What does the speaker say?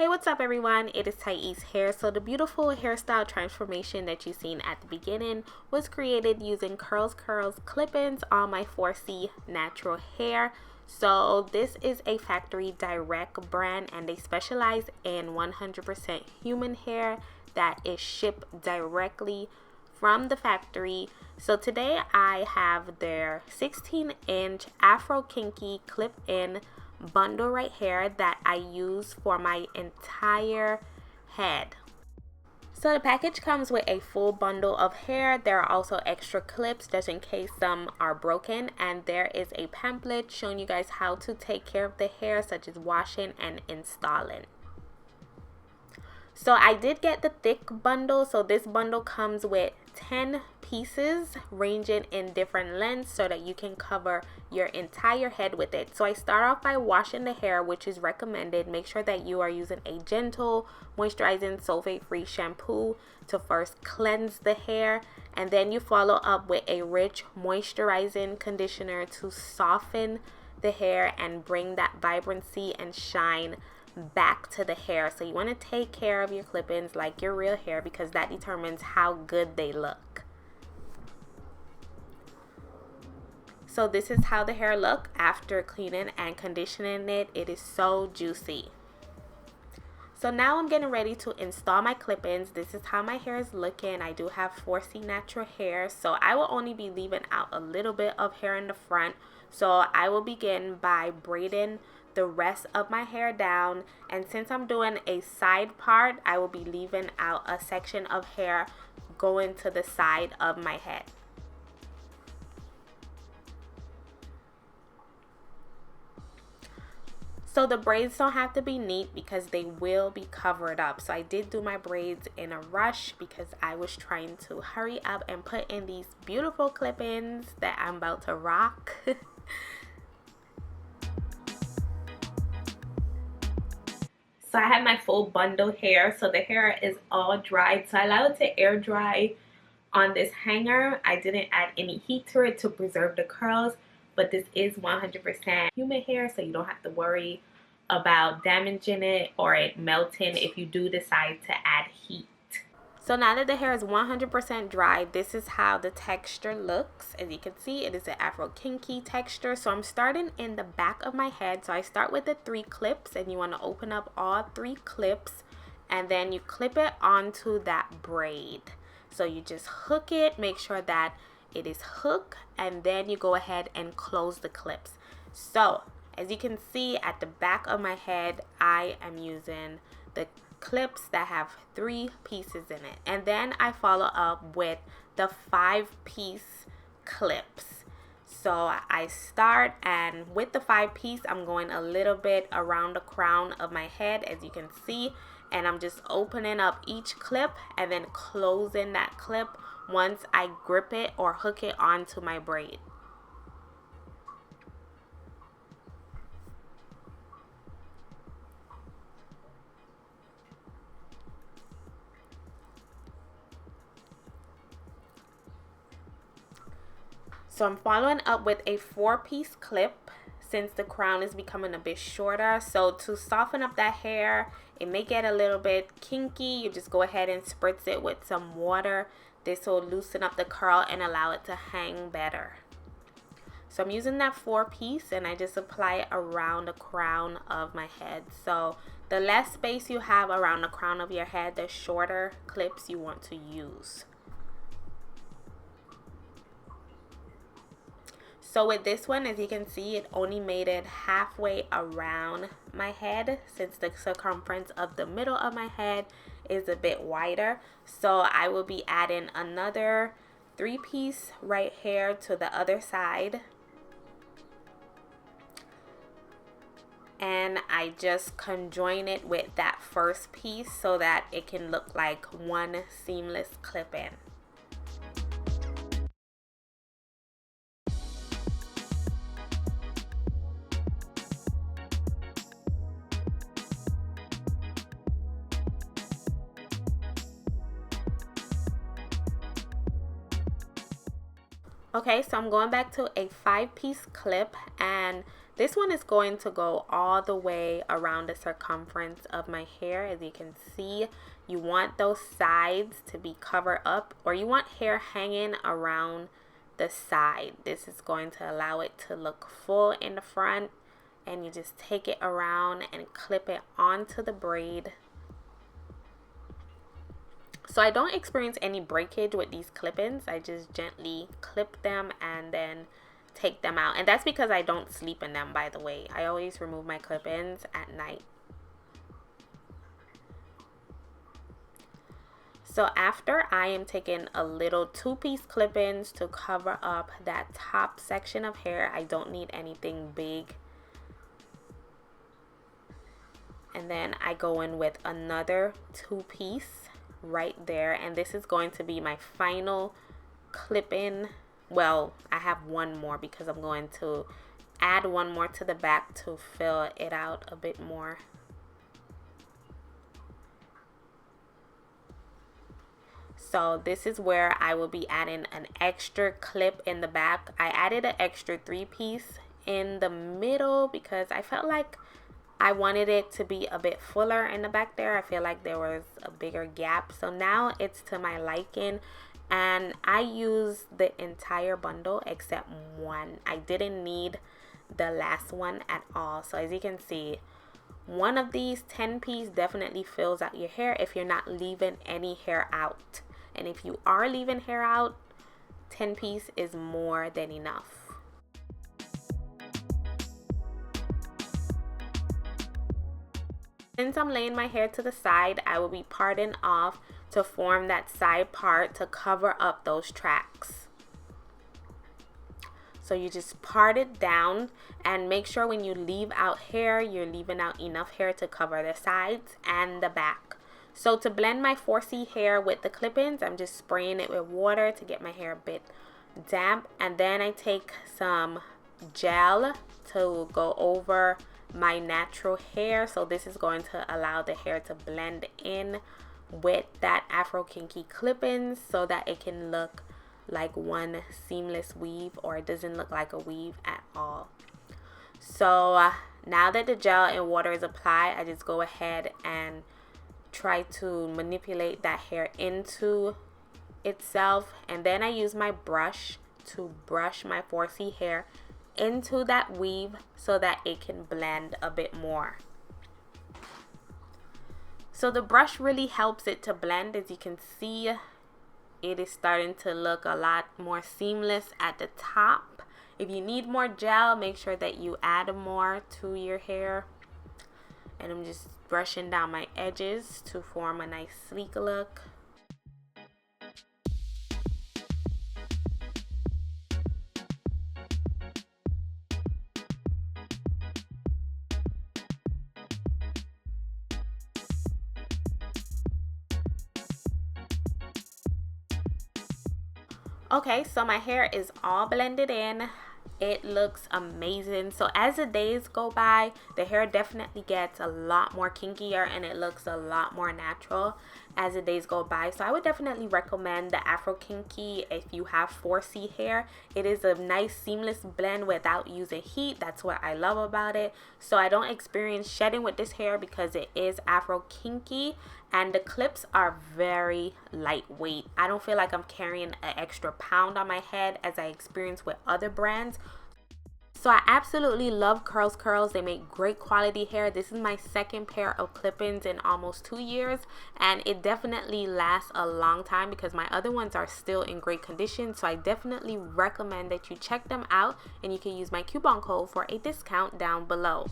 Hey, what's up everyone? It is Tyiece here. So the beautiful hairstyle transformation that you've seen at the beginning was created using CurlsCurls clip-ins on my 4C natural hair. So this is a factory direct brand and they specialize in 100% human hair that is shipped directly from the factory. So today I have their 16-inch Afro Kinky clip-in bundle right here that I use for my entire head. So the package comes with a full bundle of hair. There are also extra clips just in case some are broken, and there is a pamphlet showing you guys how to take care of the hair, such as washing and installing. So I did get the thick bundle. So this bundle comes with 10 pieces ranging in different lengths so that you can cover your entire head with it. So I start off by washing the hair, which is recommended. Make sure that you are using a gentle, moisturizing, sulfate-free shampoo to first cleanse the hair. And then you follow up with a rich moisturizing conditioner to soften the hair and bring that vibrancy and shine back to the hair. So you want to take care of your clip-ins like your real hair because that determines how good they look. So this is how the hair look after cleaning and conditioning it. It is so juicy. So now I'm getting ready to install my clip-ins. This is how my hair is looking. I do have 4C natural hair, so I will only be leaving out a little bit of hair in the front. So I will begin by braiding the rest of my hair down, and since I'm doing a side part, I will be leaving out a section of hair going to the side of my head. So the braids don't have to be neat because they will be covered up. So I did do my braids in a rush because I was trying to hurry up and put in these beautiful clip-ins that I'm about to rock. So I have my full bundle hair. So the hair is all dried. So I allow it to air dry on this hanger. I didn't add any heat to it to preserve the curls. But this is 100% human hair, so you don't have to worry about damaging it or it melting if you do decide to add heat. So now that the hair is 100% dry, this is how the texture looks. As you can see, it is an Afro Kinky texture. So I'm starting in the back of my head. So I start with the 3 clips, and you want to open up all 3 clips, and then you clip it onto that braid. So you just hook it, make sure that it is hooked, and then you go ahead and close the clips. So as you can see at the back of my head, I am using the clips that have 3 pieces in it, and then I follow up with the 5-piece clips. So I start, and with the 5-piece, I'm going a little bit around the crown of my head, as you can see, and I'm just opening up each clip and then closing that clip once I grip it or hook it onto my braid. So I'm following up with a 4-piece clip since the crown is becoming a bit shorter. So to soften up that hair, it may get a little bit kinky. You just go ahead and spritz it with some water. This will loosen up the curl and allow it to hang better. So I'm using that 4-piece, and I just apply it around the crown of my head. So the less space you have around the crown of your head, the shorter clips you want to use. So with this one, as you can see, it only made it halfway around my head since the circumference of the middle of my head is a bit wider. So I will be adding another 3-piece right here to the other side. And I just conjoin it with that first piece so that it can look like one seamless clip-in. Okay, so I'm going back to a 5-piece clip, and this one is going to go all the way around the circumference of my hair. As you can see, you want those sides to be covered up, or you want hair hanging around the side. This is going to allow it to look full in the front, and you just take it around and clip it onto the braid. So I don't experience any breakage with these clip-ins. I just gently clip them and then take them out. And that's because I don't sleep in them, by the way. I always remove my clip-ins at night. So after, I am taking a little 2-piece clip-ins to cover up that top section of hair. I don't need anything big. And then I go in with another 2-piece right there, and this is going to be my final clip-in. Well, I have one more because I'm going to add one more to the back to fill it out a bit more. So this is where I will be adding an extra clip in the back. I added an extra 3-piece in the middle because I felt like I wanted it to be a bit fuller in the back there. I feel like there was a bigger gap. So now it's to my liking, and I use the entire bundle except one. I didn't need the last one at all. So as you can see, one of these 10-piece definitely fills out your hair if you're not leaving any hair out. And if you are leaving hair out, 10-piece is more than enough. Since I'm laying my hair to the side, I will be parting off to form that side part to cover up those tracks. So you just part it down, and make sure when you leave out hair, you're leaving out enough hair to cover the sides and the back. So to blend my 4C hair with the clip-ins, I'm just spraying it with water to get my hair a bit damp, and then I take some gel to go over my natural hair. So this is going to allow the hair to blend in with that Afro Kinky clip-ins so that it can look like one seamless weave, or it doesn't look like a weave at all. So now that the gel and water is applied, I just go ahead and try to manipulate that hair into itself, and then I use my brush to brush my 4C hair into that weave so that it can blend a bit more. So the brush really helps it to blend. As you can see, it is starting to look a lot more seamless at the top. If you need more gel, make sure that you add more to your hair. And I'm just brushing down my edges to form a nice sleek look. Okay, so my hair is all blended in. It looks amazing. So as the days go by, the hair definitely gets a lot more kinkier and it looks a lot more natural as the days go by. So I would definitely recommend the Afro Kinky if you have 4C hair. It is a nice seamless blend without using heat. That's what I love about it. So I don't experience shedding with this hair because it is Afro Kinky, and the clips are very lightweight. I don't feel like I'm carrying an extra pound on my head as I experience with other brands. So I absolutely love CurlsCurls. They make great quality hair. This is my second pair of clip-ins in almost 2 years, and it definitely lasts a long time because my other ones are still in great condition. So I definitely recommend that you check them out, and you can use my coupon code for a discount down below.